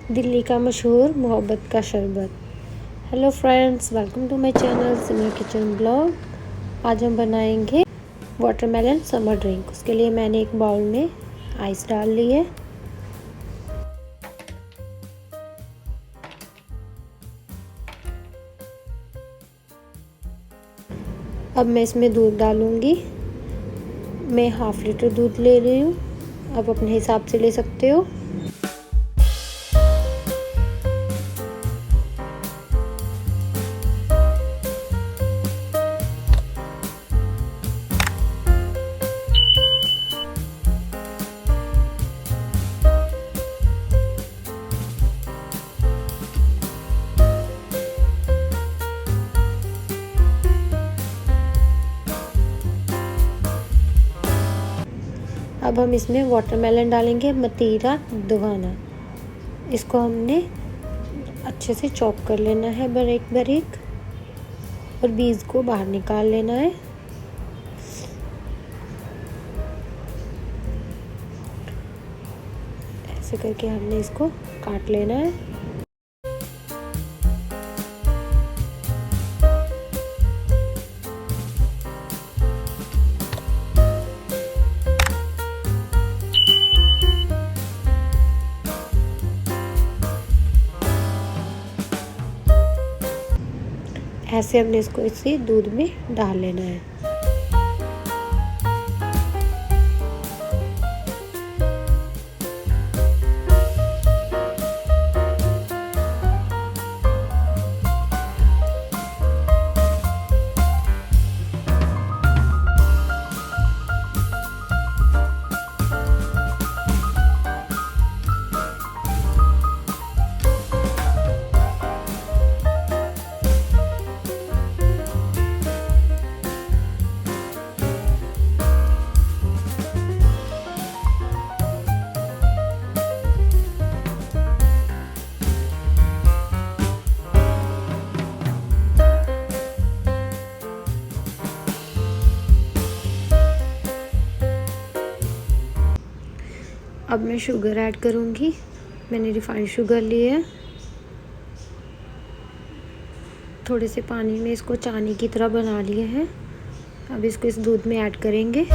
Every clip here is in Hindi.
दिल्ली का मशहूर मोहब्बत का शरबत। Hello friends, welcome to my channel Simar kitchen blog. आज हम बनाएंगे वाटरमेलन समर ड्रिंक। उसके लिए मैंने एक बाउल में आइस डाल ली है। अब मैं इसमें दूध डालूंगी। मैं हाफ लीटर दूध ले रही हूँ, आप अपने हिसाब से ले सकते हो। अब हम इसमें वाटरमेलन डालेंगे, मतीरा दुगाना। इसको हमने अच्छे से चॉप कर लेना है बारीक बारीक, और बीज को बाहर निकाल लेना है। ऐसे करके हमने इसको काट लेना है। ऐसे हमने इसको इसी दूध में डाल लेना है। अब मैं शुगर ऐड करूँगी। मैंने रिफाइंड शुगर ली है। थोड़े से पानी में इसको चानी की तरह बना लिए हैं। अब इसको इस दूध में ऐड करेंगे।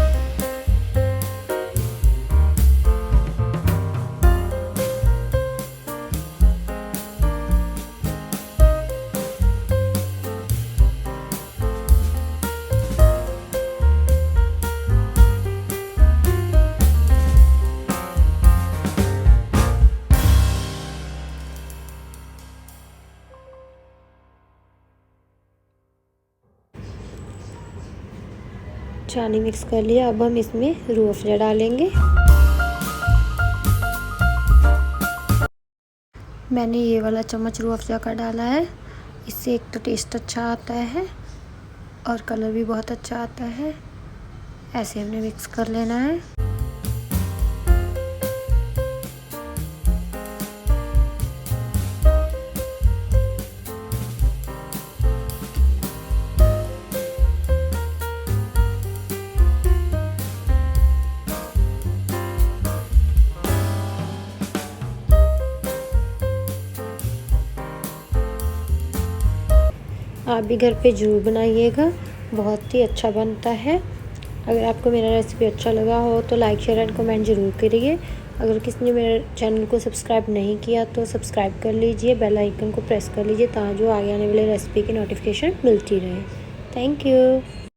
चानी मिक्स कर लिया। अब हम इसमें रूह अफ़ज़ा डालेंगे। मैंने ये वाला चम्मच रूह अफ़ज़ा का डाला है। इससे एक तो टेस्ट अच्छा आता है और कलर भी बहुत अच्छा आता है। ऐसे हमने मिक्स कर लेना है। आप भी घर पे ज़रूर बनाइएगा, बहुत ही अच्छा बनता है। अगर आपको मेरा रेसिपी अच्छा लगा हो तो लाइक शेयर एंड कमेंट ज़रूर करिए। अगर किसी ने मेरे चैनल को सब्सक्राइब नहीं किया तो सब्सक्राइब कर लीजिए, बेल आइकन को प्रेस कर लीजिए, ताकि जो आगे आने वाले रेसिपी की नोटिफिकेशन मिलती रहे। Thank you.